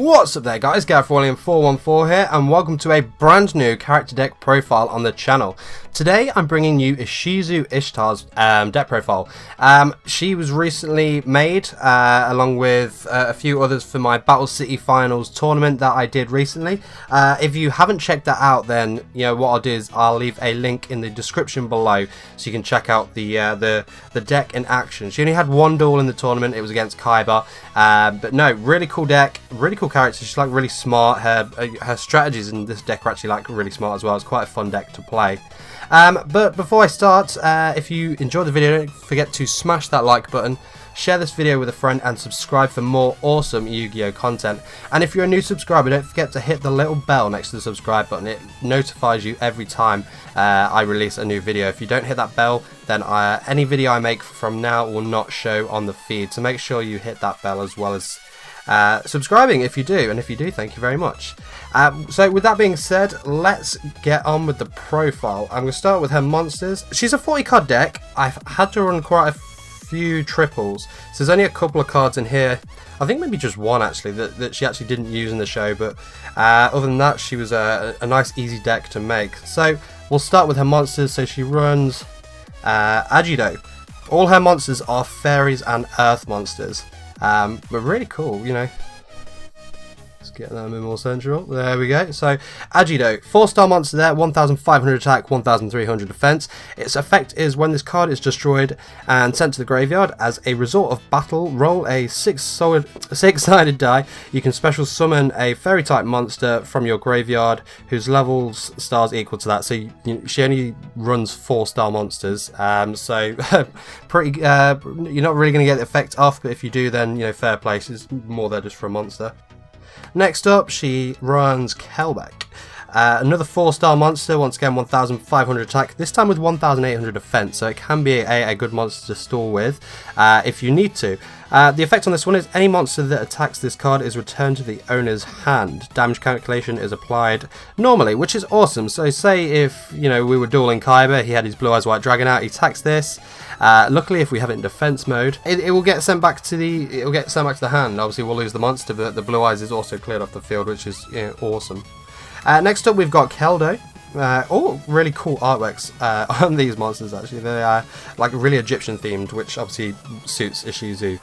What's up there guys, GarethWilliam414 here and welcome to a brand new character deck profile on the channel. Today I'm bringing you Ishizu Ishtar's deck profile. She was recently made along with a few others for my Battle City Finals tournament that I did recently. If you haven't checked that out, then you know what I'll do is I'll leave a link in the description below so you can check out the deck in action. She only had one duel in the tournament, it was against Kaiba, but no, really cool deck, really cool character. She's like really smart. Her strategies in this deck are actually like really smart as well. It's quite a fun deck to play. But before I start, if you enjoyed the video, don't forget to smash that like button, share this video with a friend and subscribe for more awesome Yu-Gi-Oh content. And if you're a new subscriber, don't forget to hit the little bell next to the subscribe button. It notifies you every time I release a new video. If you don't hit that bell, then any video I make from now will not show on the feed. So make sure you hit that bell as well as subscribing if you do, and if you do, thank you very much. So with that being said, let's get on with the profile. I'm going to start with her monsters. She's a 40 card deck. I've had to run quite a few triples, so there's only a couple of cards in here, I think maybe just one actually, that she actually didn't use in the show, but other than that she was a nice easy deck to make. So we'll start with her monsters. So she runs Ishizu. All her monsters are fairies and earth monsters. But really cool, you know. Let's get them in more central. There we go. So, Ishizu, 4-star monster there, 1,500 attack, 1,300 defense. Its effect is when this card is destroyed and sent to the graveyard, as a result of battle, roll a six-sided die. You can special summon a fairy type monster from your graveyard whose levels stars equal to that. So she only runs 4-star monsters. So pretty. You're not really going to get the effect off, but if you do, then you know, fair play. She's more there just for a monster. Next up, she runs Keldo. Another 4-star monster, once again 1,500 attack, this time with 1,800 defense, so it can be a good monster to stall with if you need to. The effect on this one is any monster that attacks this card is returned to the owner's hand. Damage calculation is applied normally, which is awesome. So say if, you know, we were dueling Kaiba, he had his Blue Eyes White Dragon out, he attacks this. Luckily, if we have it in defense mode, it will get sent back to the hand. Obviously, we'll lose the monster, but the Blue Eyes is also cleared off the field, which is, you know, awesome. Next up, we've got Keldo. All really cool artworks on these monsters. Actually, they are like really Egyptian themed, which obviously suits Ishizu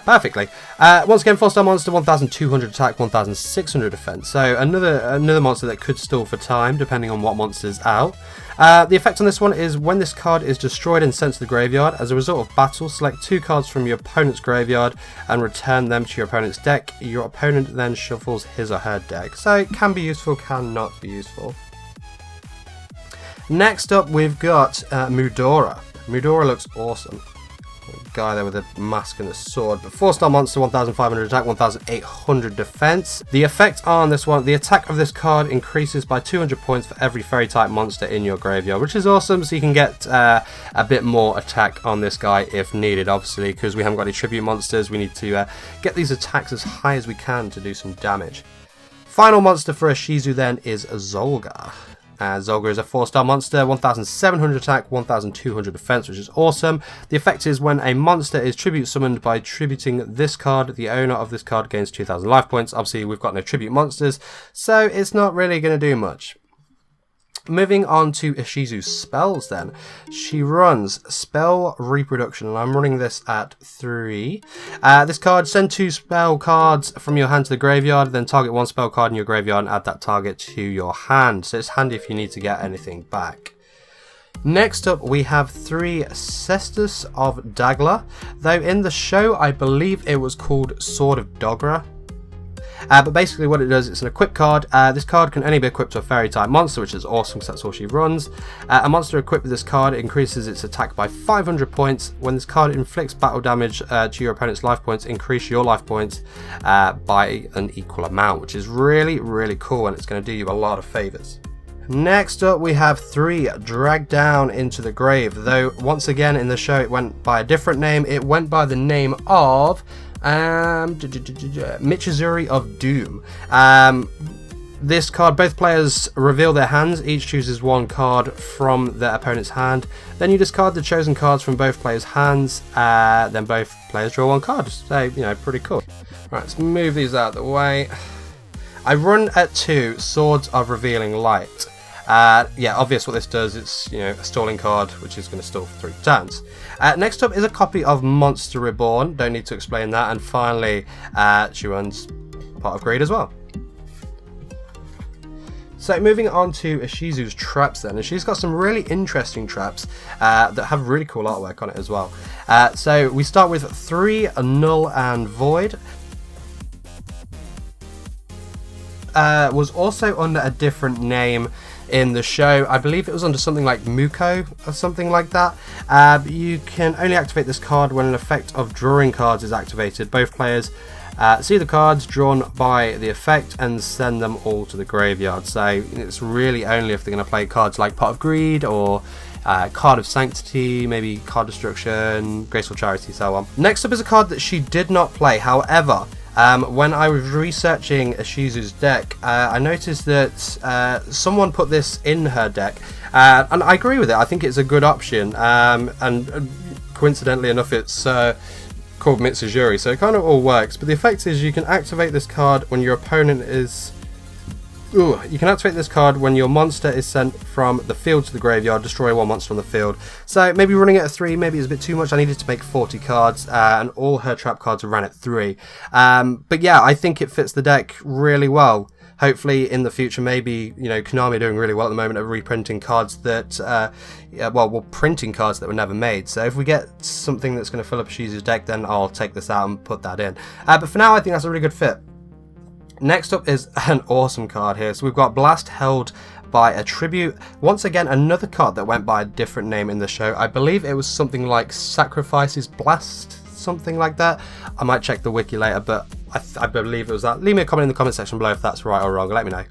perfectly. Once again, 4-star monster, 1,200 attack, 1,600 defense. So another monster that could stall for time, depending on what monster's out. The effect on this one is when this card is destroyed and sent to the graveyard, as a result of battle, select 2 cards from your opponent's graveyard and return them to your opponent's deck. Your opponent then shuffles his or her deck. So it can be useful, can not be useful. Next up, we've got Medora. Medora looks awesome. Guy there with a mask and a sword, but 4-star monster, 1,500 attack, 1,800 defense. The effect on this one, the attack of this card increases by 200 points for every fairy type monster in your graveyard, which is awesome. So you can get a bit more attack on this guy if needed, obviously, because we haven't got any tribute monsters. We need to get these attacks as high as we can to do some damage. Final monster for Ishizu then is Dougla. Dougla is a 4-star monster, 1,700 attack, 1,200 defense, which is awesome. The effect is when a monster is tribute summoned by tributing this card, the owner of this card gains 2,000 life points. Obviously, we've got no tribute monsters, so it's not really going to do much. Moving on to Ishizu's spells then. She runs Spell Reproduction, and I'm running this at 3. This card, send 2 spell cards from your hand to the graveyard, then target 1 spell card in your graveyard and add that target to your hand. So it's handy if you need to get anything back. Next up, we have 3 Cestus of Dougla, though in the show I believe it was called Sword of Dougla. But basically what it does, it's an equip card. This card can only be equipped to a fairy type monster, which is awesome because that's all she runs. A monster equipped with this card increases its attack by 500 points. When this card inflicts battle damage to your opponent's life points, increase your life points by an equal amount, which is really, really cool, and it's going to do you a lot of favours. Next up, we have 3 Dragged Down into the Grave, though once again in the show it went by a different name. It went by the name of Michizuri of Doom. This card, both players reveal their hands, each chooses one card from their opponent's hand. Then you discard the chosen cards from both players' hands, then both players draw one card. So, you know, pretty cool. Right, let's move these out of the way. I run at 2 Swords of Revealing Light. Yeah, obvious what this does. It's, you know, a stalling card, which is going to stall for 3 turns. Next up is a copy of Monster Reborn. Don't need to explain that. And finally, she runs Pot of Greed as well. So moving on to Ishizu's traps then, and she's got some really interesting traps that have really cool artwork on it as well. So we start with 3 Null and Void. Was also under a different name in the show. I believe it was under something like Muko or something like that. You can only activate this card when an effect of drawing cards is activated. Both players see the cards drawn by the effect and send them all to the graveyard. So it's really only if they're going to play cards like Pot of Greed or Card of Sanctity, maybe Card Destruction, Graceful Charity, so on. Next up is a card that she did not play. However, when I was researching Ishizu's deck, I noticed that someone put this in her deck, and I agree with it. I think it's a good option, and coincidentally enough, it's called Mitsuzuri, so it kind of all works. But the effect is you can activate this card when your opponent is... you can activate this card when your monster is sent from the field to the graveyard, destroy 1 monster on the field. So maybe running it at 3, maybe it's a bit too much. I needed to make 40 cards, and all her trap cards ran at 3. But yeah, I think it fits the deck really well. Hopefully in the future, maybe, you know, Konami are doing really well at the moment at reprinting cards that, well, printing cards that were never made. So if we get something that's going to fill up Ishizu's deck, then I'll take this out and put that in. But for now, I think that's a really good fit. Next up is an awesome card here. So we've got Blast held by a tribute. Once again, another card that went by a different name in the show. I believe it was something like Sacrifices Blast, something like that. I might check the wiki later, but I believe it was that. Leave me a comment in the comment section below if that's right or wrong. Let me know.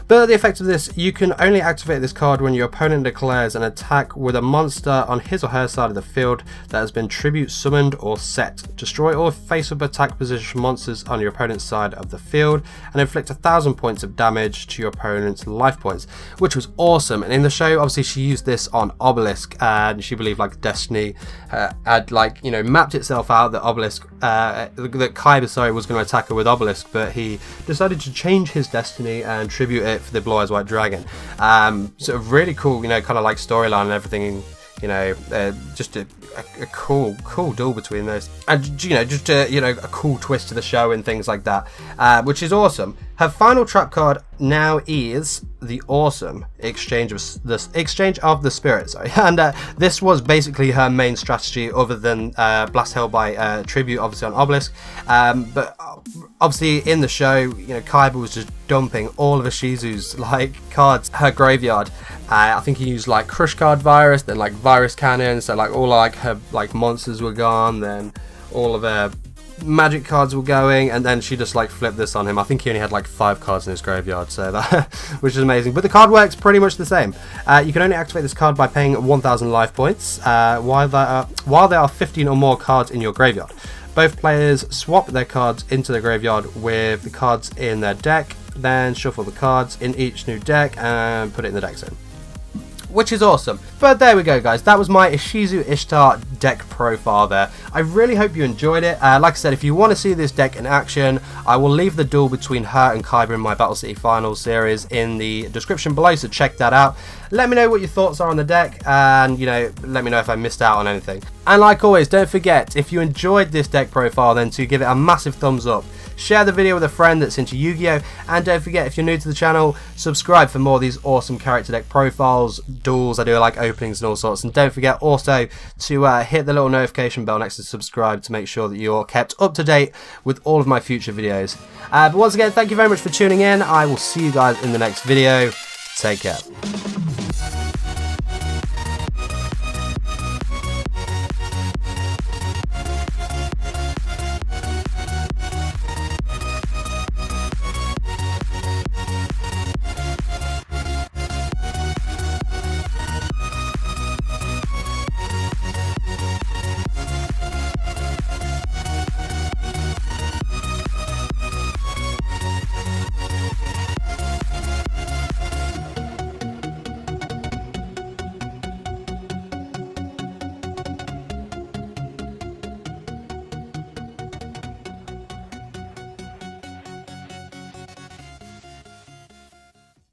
But the effect of this, you can only activate this card when your opponent declares an attack with a monster on his or her side of the field that has been tribute summoned or set. Destroy all face-up attack position monsters on your opponent's side of the field and inflict 1,000 points of damage to your opponent's life points, which was awesome. And in the show, obviously, she used this on Obelisk, and she believed like Destiny had, like, you know, mapped itself out that Obelisk, that Kaiba, sorry, was going to attack her with Obelisk, but he decided to change his destiny and tribute it for the Blue Eyes White Dragon. Sort of really cool, you know, kind of like storyline and everything, you know, just a cool duel between those, and you know, just a cool twist to the show and things like that, which is awesome. Her final trap card now is the awesome Exchange of the Spirit, sorry. And this was basically her main strategy, other than Blast held by tribute, obviously on Obelisk. But obviously in the show, you know, Kaiba was just dumping all of Ishizu's like cards, her graveyard. I think he used like Crush Card Virus, then like Virus Cannon, so like all like her like monsters were gone, then all of her magic cards were going, and then she just like flipped this on him. I think he only had like 5 cards in his graveyard, so that which is amazing. But the card works pretty much the same. You can only activate this card by paying 1,000 life points while there are 15 or more cards in your graveyard. Both players swap their cards into the graveyard with the cards in their deck, then shuffle the cards in each new deck and put it in the deck zone, which is awesome. But there we go, guys. That was my Ishizu Ishtar deck profile there. I really hope you enjoyed it. Like I said, if you want to see this deck in action, I will leave the duel between her and Kaiba in my Battle City Finals series in the description below, so check that out. Let me know what your thoughts are on the deck, and, you know, let me know if I missed out on anything. And like always, don't forget, if you enjoyed this deck profile, then to give it a massive thumbs up. Share the video with a friend that's into Yu-Gi-Oh! And don't forget, if you're new to the channel, subscribe for more of these awesome character deck profiles, duels. I do like openings and all sorts. And don't forget also to hit the little notification bell next to subscribe to make sure that you're kept up to date with all of my future videos. But once again, thank you very much for tuning in. I will see you guys in the next video. Take care.